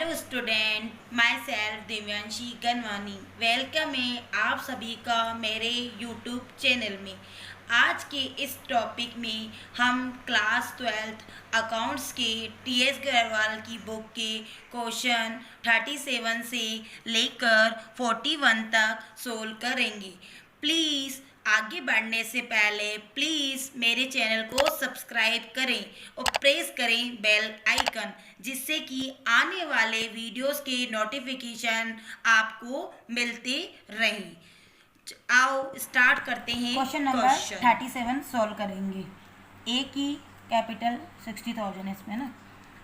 Hello student, myself Divyanshi Ganwani. Welcome है आप सभी का मेरे यूट्यूब चैनल में। आज के इस टॉपिक में हम क्लास 12th अकाउंट्स के टीएस अग्रवाल की बुक के क्वेश्चन 37 से लेकर 41 तक सोल्व करेंगे। प्लीज़ आगे बढ़ने से पहले प्लीज़ मेरे चैनल को सब्सक्राइब करें और प्रेस करें बेल आइकन, जिससे कि आने वाले वीडियोस के नोटिफिकेशन आपको मिलते रहें। आओ स्टार्ट करते हैं। क्वेश्चन नंबर 37 सॉल्व करेंगे। ए की कैपिटल 60,000 है इसमें ना,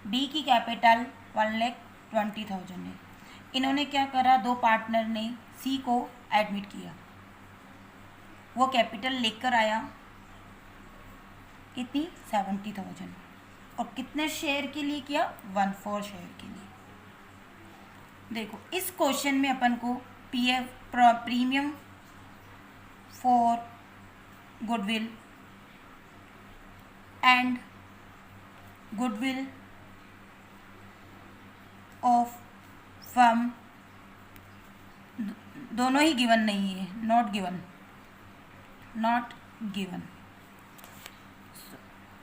बी की कैपिटल 1,20,000 है। इन्होंने क्या करा, दो पार्टनर ने सी को एडमिट किया, वो कैपिटल लेकर आया कितनी 70,000, और कितने शेयर के लिए किया 1/4 शेयर के लिए। देखो इस क्वेश्चन में अपन को PF premium for goodwill and goodwill of firm दोनों ही गिवन नहीं है, नॉट गिवन,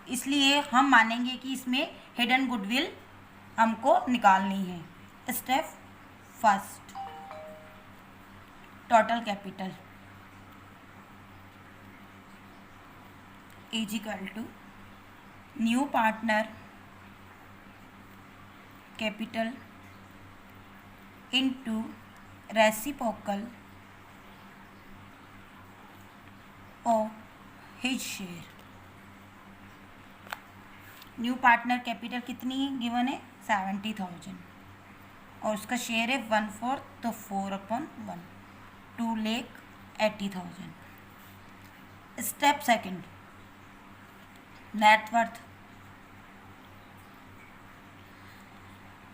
इसलिए हम मानेंगे कि इसमें हिडन गुडविल हमको निकालनी है। Step first, total capital is equal to new partner capital into reciprocal of his share. New partner capital कितनी गिवन है 70,000, और उसका शेयर है 1/4, तो 4/1 2,80,000। Step second, net worth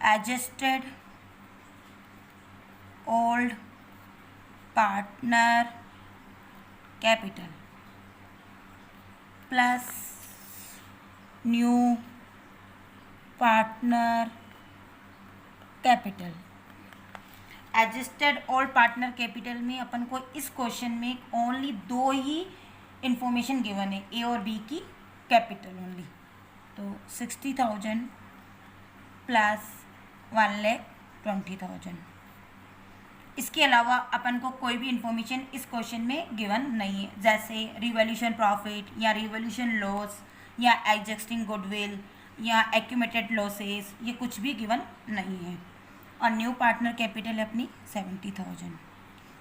adjusted old partner capital plus new partner capital. Adjusted old partner capital में अपन को इस question में ओनली दो ही इंफॉर्मेशन गिवन है, ए और बी की कैपिटल ओनली, तो 60,000 प्लस 1,20,000। इसके अलावा अपन को कोई भी इंफॉर्मेशन इस क्वेश्चन में गिवन नहीं है, जैसे रिवॉल्यूशन प्रॉफिट या रिवॉल्यूशन लॉस या एग्जिस्टिंग गुडविल या एक्यूमुलेटेड लॉसेस, ये कुछ भी गिवन नहीं है। और न्यू पार्टनर कैपिटल है अपनी 70,000,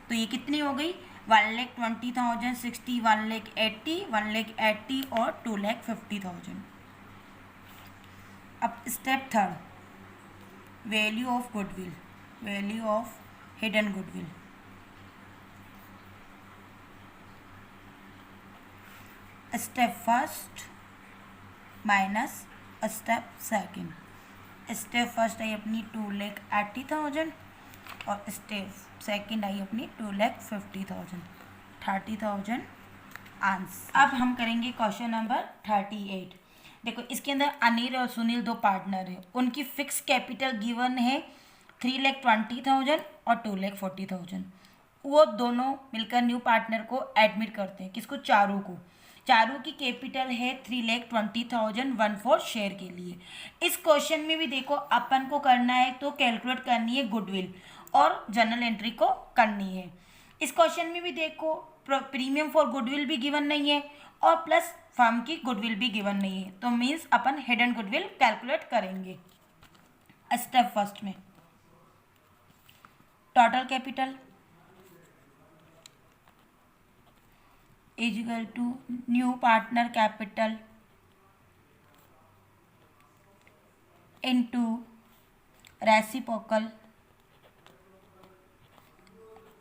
तो ये कितनी हो गई 1,20,000, 60, 1,80,000, 1,80,000 और 2,50,000। अब step third, value of goodwill, value of hidden goodwill. Step first minus step second. Step first आई अपनी 2,80,000 और स्टेप सेकंड आई अपनी 2,50,000, 30,000 आंसर। अब हम करेंगे क्वेश्चन नंबर 38। देखो इसके अंदर अनिल और सुनील दो पार्टनर हैं, उनकी फिक्स कैपिटल गिवन है 3,20,000 और 2,40,000। वो दोनों मिलकर न्यू पार्टनर को एडमिट करते हैं, किसको, चारू को। चारू की कैपिटल है 3,20,000 1/4 शेयर के लिए। इस क्वेश्चन में भी देखो अपन को करना है तो कैलकुलेट करनी है गुडविल और जर्नल एंट्री को करनी है। इस क्वेश्चन में भी देखो प्रीमियम फॉर गुडविल भी गिवन नहीं है और प्लस फर्म की गुडविल भी गिवन नहीं है, तो मीन्स अपन हिडन गुडविल कैलकुलेट करेंगे। स्टेप फर्स्ट में total capital is equal to new partner capital into reciprocal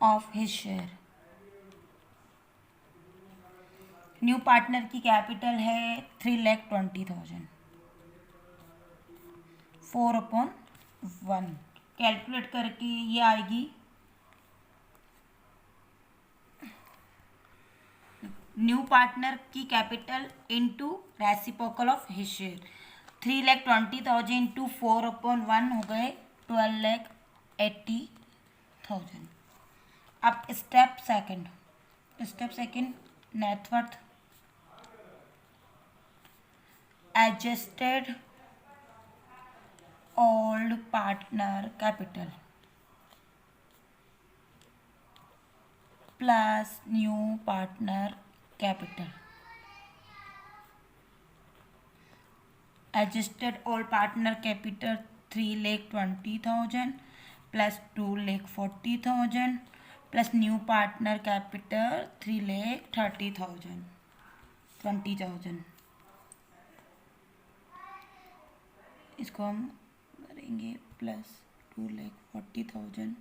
of his share. New partner की कैपिटल है 3,20,000, 4/1 कैलकुलेट करके ये आएगी न्यू पार्टनर की capital into reciprocal of his share. 3,20,000 into 4/1 हो गए 12,80,000। अब step second net worth adjusted old partner capital plus new partner capital. Adjusted old partner capital 3,20,000 plus 2,40,000 plus new partner capital 3,30,000 20,000। इसको हम करेंगे plus 2,40,000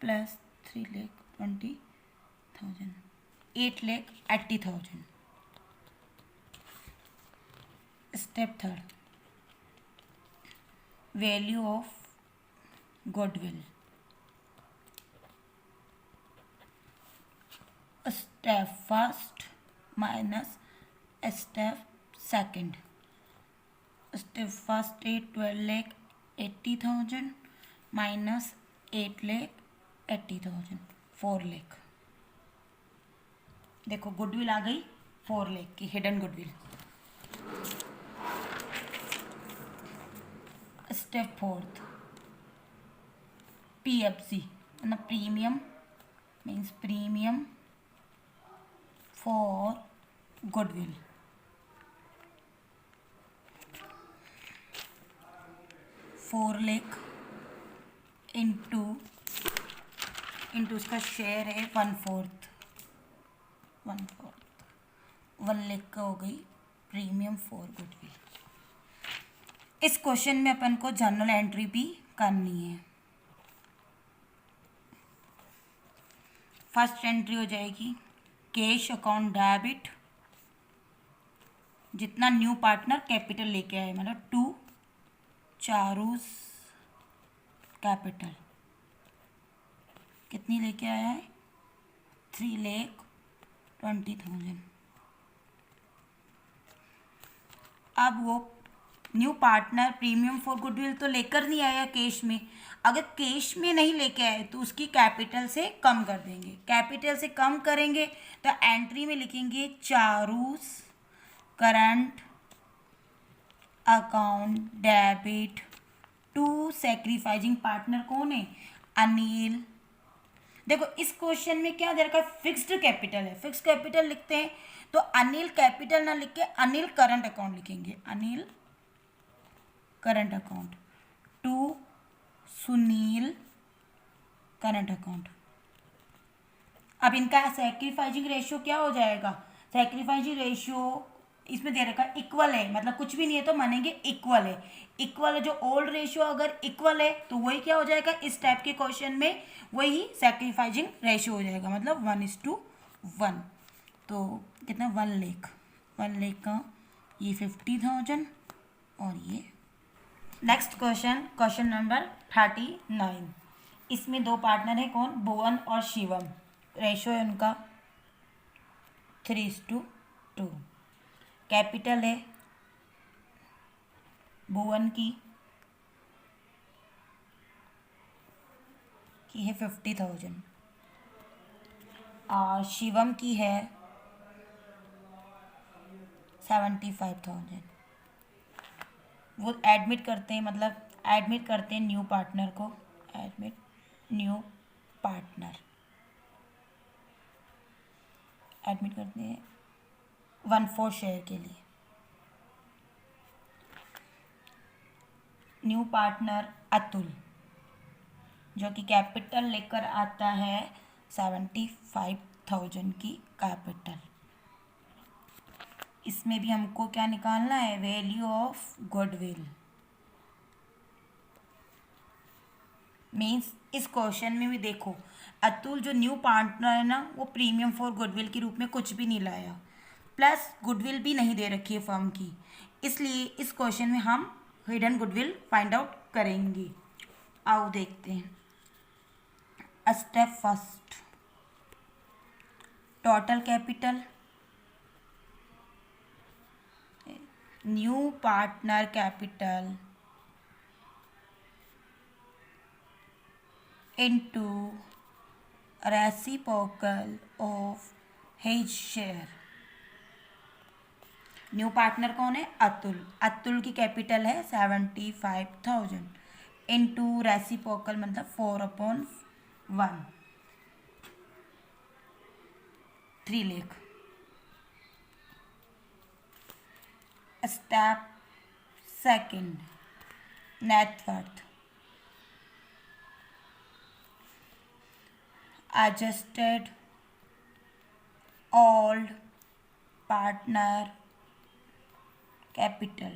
plus 3,20,000 8,80,000। Step third value of goodwill. Step first minus step second. Step first 12,80,000 minus 8,80,000 4 lakh. देखो goodwill आ गई 4 लाख की hidden goodwill. Step fourth PFC मतलब premium means premium for goodwill. ₹4 into उसका share है 1/4 1 लाख का हो गई प्रीमियम फॉर गुडविल। इस क्वेश्चन में अपन को जर्नल एंट्री भी करनी है। फर्स्ट एंट्री हो जाएगी कैश अकाउंट डेबिट, जितना न्यू पार्टनर कैपिटल लेके आए मतलब 2 चारूस कैपिटल कितनी लेके आया है 3,20,000। अब वो new partner premium for goodwill तो लेकर नहीं आया कैश में। अगर कैश में नहीं लेके आए तो उसकी कैपिटल से कम कर देंगे। कैपिटल से कम करेंगे तो एंट्री में लिखेंगे Charu's current account debit to sacrificing partner कौन है अनिल। देखो इस क्वेश्चन में क्या दे रखा है फिक्स्ड कैपिटल है। फिक्स्ड कैपिटल लिखते हैं तो अनिल कैपिटल ना लिख के अनिल करंट अकाउंट लिखेंगे। Anil current account to Sunil current account. अब इनका सैक्रिफाइसिंग रेशियो क्या हो जाएगा। सैक्रिफाइसिंग रेशियो इसमें दे रखा है इक्वल है मतलब कुछ भी नहीं है तो मानेंगे इक्वल है। इक्वल है जो ओल्ड रेशियो अगर इक्वल है तो वही क्या हो जाएगा इस टाइप के क्वेश्चन में वही सैक्रिफाइसिंग रेशियो हो जाएगा मतलब 1:1। तो कितना 1 लाख का ये 50,000 और ये। Next question number 39। इसमें 2 पार्टनर है कौन भुवन और शिवम। रेशियो है उनका 3:2। कैपिटल है भुवन की है 50,000 और शिवम की है 75,000। वो एडमिट करते हैं न्यू पार्टनर को। एडमिट न्यू पार्टनर एडमिट करते हैं 1/4 शेयर के लिए। न्यू पार्टनर अतुल जो कि कैपिटल लेकर आता है 75,000 की कैपिटल। इसमें भी हमको क्या निकालना है वैल्यू ऑफ गुडविल। मीन्स इस क्वेश्चन में भी देखो अतुल जो न्यू पार्टनर है ना वो प्रीमियम फॉर गुडविल के रूप में कुछ भी नहीं लाया प्लस गुडविल भी नहीं दे रखी है फर्म की। इसलिए इस क्वेश्चन में हम हिडन गुडविल फाइंड आउट करेंगे। आओ देखते हैं। Step first total capital new partner capital into reciprocal of his share। New partner कौन है? अतुल। अतुल की कैपिटल है 75,000 इनटू रेसिप्रोकल मतलब 4/1 3 lakh. Step second, net worth. adjusted old partner capital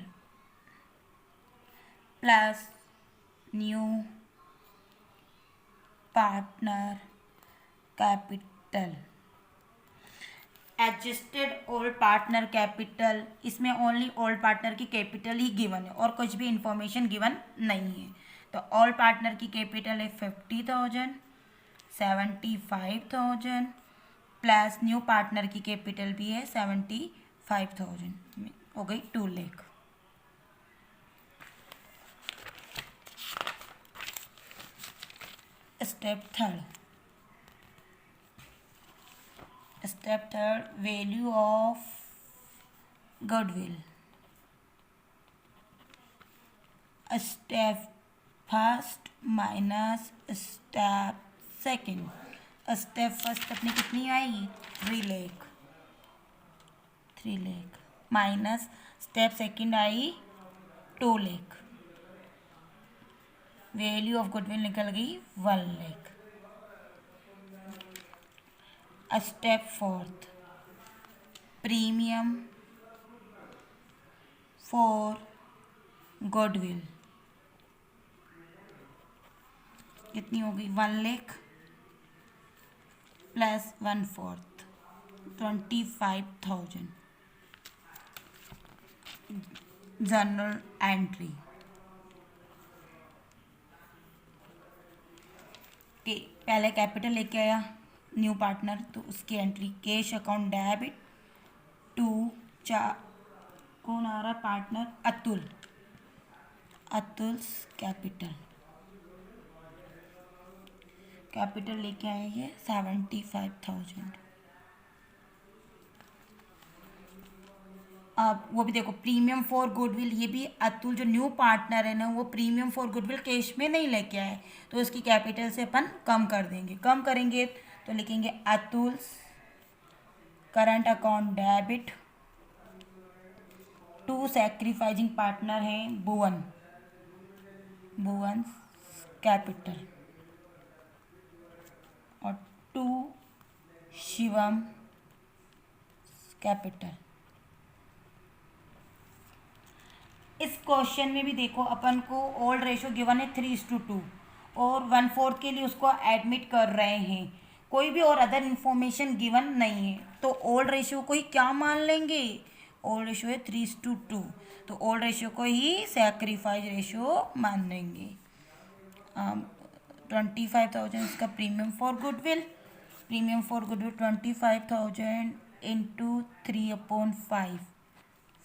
plus new partner capital। Adjusted old partner capital, इसमें only old partner की capital ही given है और कुछ भी इंफॉर्मेशन गिवन नहीं है। तो ओल्ड पार्टनर की कैपिटल है 50,000, 75,000 प्लस न्यू पार्टनर की कैपिटल भी है 75,000, हो गई 2 lakh. Step third, value of goodwill. Step first minus step second. Step first अपनी कितनी आएगी? 3 lakh minus step second I 2 lakh. Value of goodwill निकल गई 1 lakh. Step fourth, premium for goodwill कितनी होगी? 1 लाख प्लस 1/4 25,000। जर्नल एंट्री के पहले कैपिटल लेके आया न्यू पार्टनर, तो उसकी entry cash account debit to कौन आ रहा है पार्टनर? अतुल्स कैपिटल लेके आएंगे 75,000। अब वो भी देखो प्रीमियम फॉर गुडविल, ये भी अतुल जो न्यू पार्टनर है ना वो प्रीमियम फॉर गुडविल कैश में नहीं लेके आए, तो उसकी कैपिटल से अपन कम कर देंगे। कम करेंगे तो लिखेंगे Atul's current account debit to sacrificing partner है भुवन कैपिटल और टू शिवम कैपिटल। इस क्वेश्चन में भी देखो अपन को ओल्ड रेशियो गिवन है 3:2 और 1/4 के लिए उसको एडमिट कर रहे हैं, कोई भी और अदर इन्फॉर्मेशन गिवन नहीं है, तो ओल्ड रेशियो को ही क्या मान लेंगे? ओल्ड रेशियो है 3:2, तो ओल्ड रेशियो को ही सैक्रिफाइस रेशियो मान लेंगे। 25,000 इसका प्रीमियम फॉर गुडविल 25,000 इंटू 3/5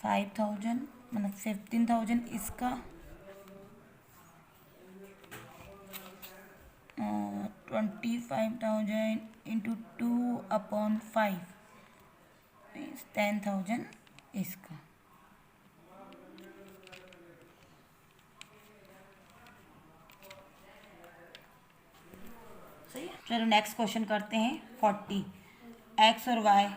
5,000 मतलब 15,000 इसका 25,000 इंटू 2/5 10,000 इसका। सही है। चलो नेक्स्ट क्वेश्चन करते हैं 40। एक्स और वाई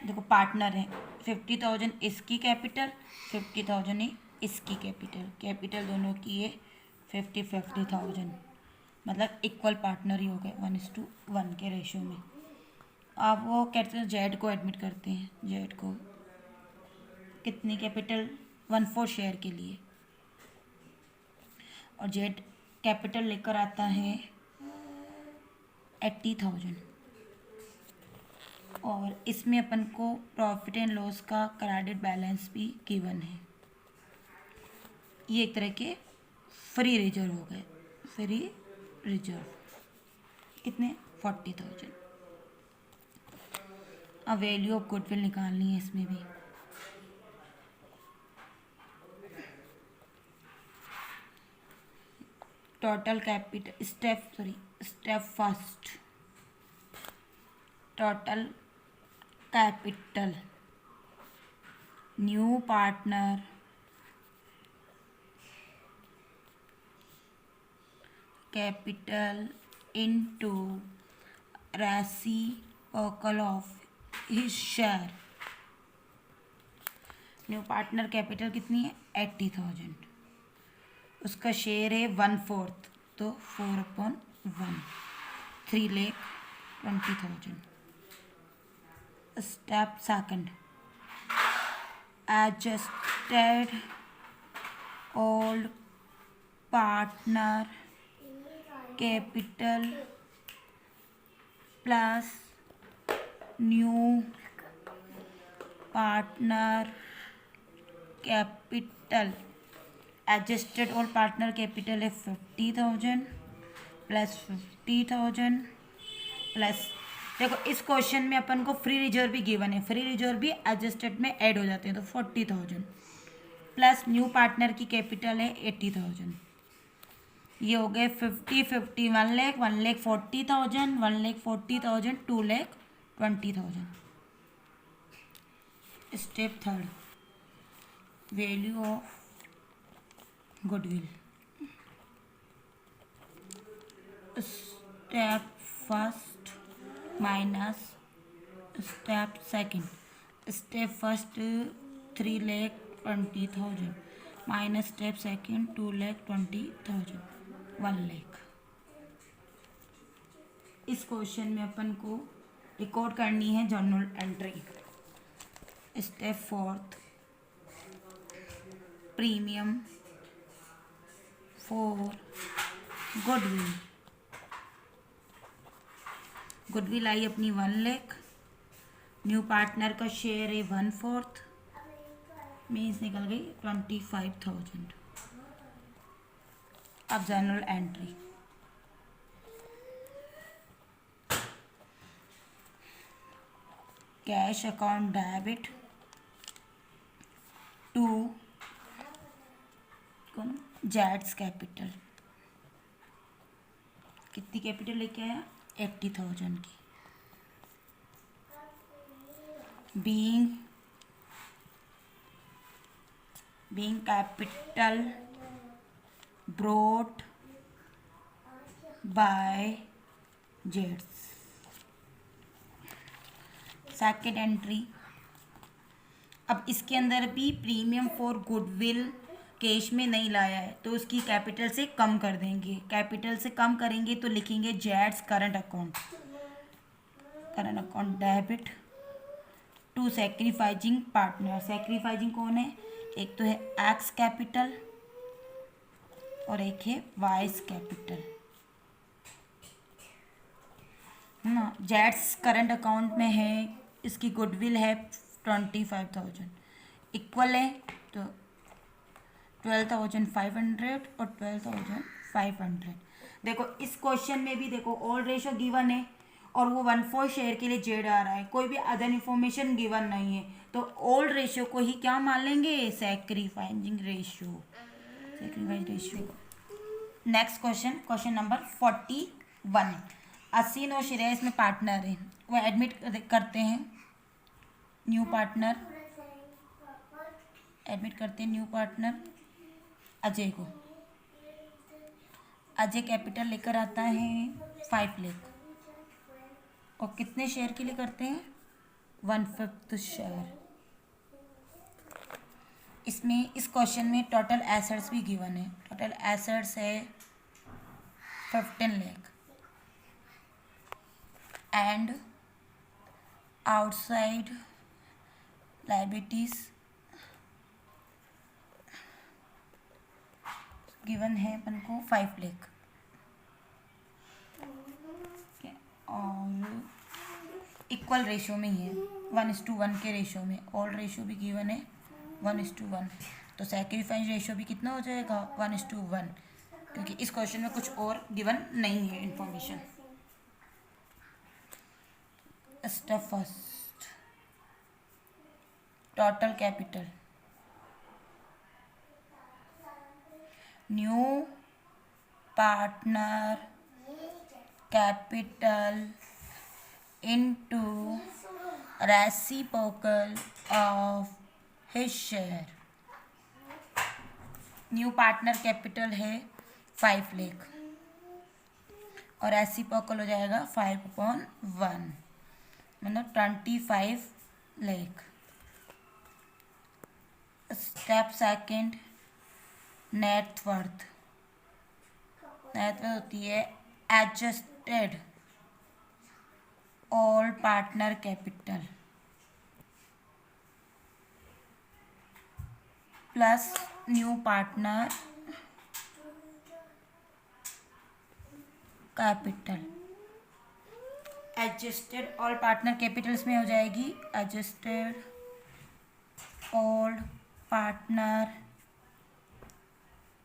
देखो पार्टनर हैं, 50,000 इसकी कैपिटल 50,000 है इसकी कैपिटल दोनों की है 50,000 मतलब इक्वल पार्टनर ही हो गए 1:1 के रेशियो में। आप वो कहते हैं जेड को एडमिट करते हैं, जेड को कितनी कैपिटल 1/4 शेयर के लिए, और जेड कैपिटल लेकर आता है 80,000 और इसमें अपन को प्रॉफिट एंड लॉस का क्रेडिट बैलेंस भी गिवन है। ये एक तरह के फ्री रिजर्व हो गए, फ्री रिजर्व कितने 40,000। अब वैल्यू ऑफ गुडविल निकालनी है इसमें भी। Total capital step first, total capital new partner capital into reciprocal of his share. New partner capital कितनी है 80,000, उसका शेयर है 1/4 तो 4/1 3,20,000। Step second, adjusted old partner capital plus new partner capital। Adjusted old partner capital है 50,000 plus 50,000 plus, देखो इस question में अपन को फ्री रिजर्व भी गिवन है, फ्री रिजर्व भी एडजस्टेड में ऐड हो जाते हैं, तो 40,000 प्लस न्यू पार्टनर की कैपिटल है 80,000। ये हो गए 50-50 1,00,000 1,40,000 1,40,000 2,20,000। Step third, value of goodwill. Step first minus step second. Step first 3,20,000 minus step second 2,20,000 1,00,000। इस क्वेश्चन में अपन को रिकॉर्ड करनी है journal entry. Step fourth, premium for goodwill. Goodwill आई अपनी 1,00,000, न्यू पार्टनर का शेयर है 1/4 मीन्स निकल गई 25,000। अब journal entry, cash account debit to जेड्स कैपिटल। कितनी कैपिटल लेके आया 80,000 की। बीइंग कैपिटल ब्रोट बाय जेड्स। सेकेंड एंट्री, अब इसके अंदर भी प्रीमियम फॉर गुडविल कैश में नहीं लाया है तो उसकी कैपिटल से कम कर देंगे। कैपिटल से कम करेंगे तो लिखेंगे जेड्स current account debit to sacrificing partner. Sacrificing कौन है, एक तो है एक्स कैपिटल और एक है वाइस कैपिटल, है ना। जेड्स करंट अकाउंट में है, इसकी गुडविल है 25,000, इक्वल है तो 12,500 और 12,500। देखो इस क्वेश्चन में भी देखो ऑल रेशो गिवन है और वो 1/4 शेयर के लिए जेड आ रहा है, कोई भी अदर इन्फॉर्मेशन गिवन नहीं है, तो ओल्ड रेशियो को ही क्या मान लेंगे, sacrificing ratio. Next question number 41। असीन और श्रेयस में पार्टनर है, वो एडमिट करते हैं न्यू पार्टनर अजय को। अजय कैपिटल लेकर आता है 5 लाख और कितने शेयर के लिए करते हैं 1/5 शेयर। इसमें इस क्वेश्चन में टोटल एसेट्स भी गिवन है, टोटल एसेट्स है 15 lakh and outside liabilities given है अपन को 5 लाख और इक्वल रेशो में ही है 1:1 के रेशो में। ऑल रेशो भी गिवन है 1:1, तो सैक्रिफाइस रेशो भी कितना हो जाएगा 1:1, क्योंकि इस क्वेश्चन में कुछ और गिवन नहीं है information. Step first, total capital new partner capital into reciprocal of his share। New partner capital है 5 लाख और रेसिप्रोकल हो जाएगा 5/1 मतलब 25 लाख। स्टेप सेकंड, नेटवर्थ होती है adjusted all partner capital plus new partner capital. Adjusted all partner Capitals में हो जाएगी adjusted all partner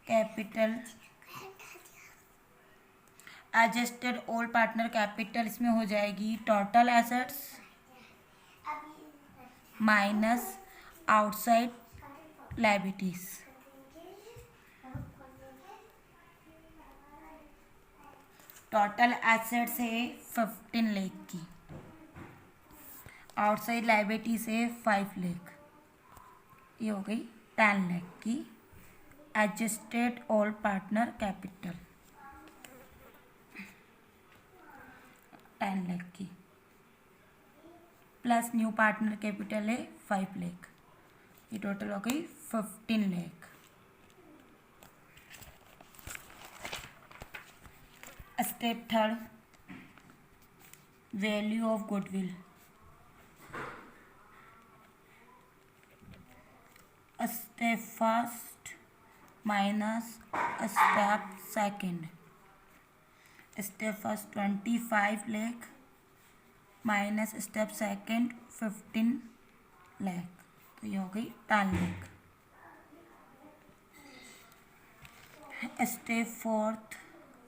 capital. Adjusted all partner capital इसमें हो जाएगी total assets minus outside liabilities. Total assets है 15 लाख की, आउटसाइड लायबिलिटीज है 5 लाख, ये हो गई 10 लाख की। Adjusted all partner capital 10 lakh की प्लस न्यू पार्टनर कैपिटल है 5 लाख, ये टोटल हो गई 15 lakh. Step third, value of goodwill. Step first minus step second. Step first 25 lakh minus step second 15 lakh, तो ये हो गई 10 lakh. Step fourth,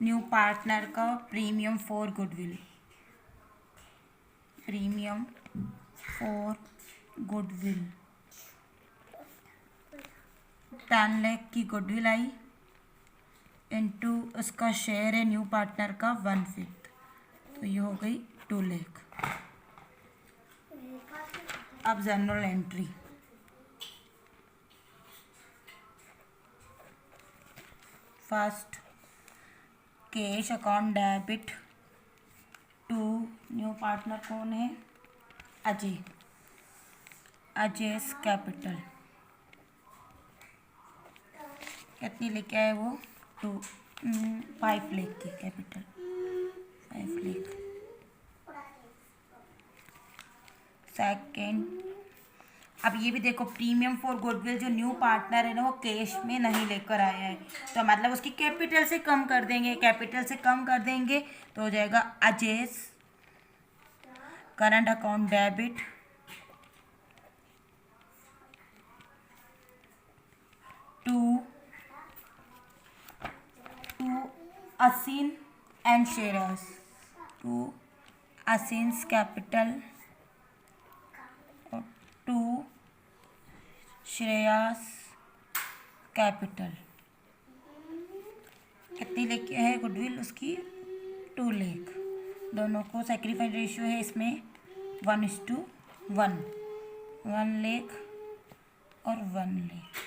new partner का premium for goodwill. Premium for goodwill 10 lakh की गुडविल आई इनटू उसका शेयर है न्यू पार्टनर का 1/5, तो ये हो गई 2 लाख। अब journal entry, first cash account debit to new partner कौन है, अजय। अजयस कैपिटल कितनी लेके आए वो 5 लाख की कैपिटल 5 लाख। सेकेंड, अब ये भी देखो प्रीमियम फॉर गुडविल जो न्यू पार्टनर है ना वो कैश में नहीं लेकर आया है, तो मतलब उसकी कैपिटल से कम कर देंगे, कैपिटल से कम कर देंगे तो हो जाएगा Ajay's current account debit to Asin and shares to Asin's capital to Shreyas capital. कितनी लेके है गुडविल उसकी 2 लाख। दोनों को सेक्रीफाइस रेशियो है इसमें 1:1, 1 लाख और 1 लाख।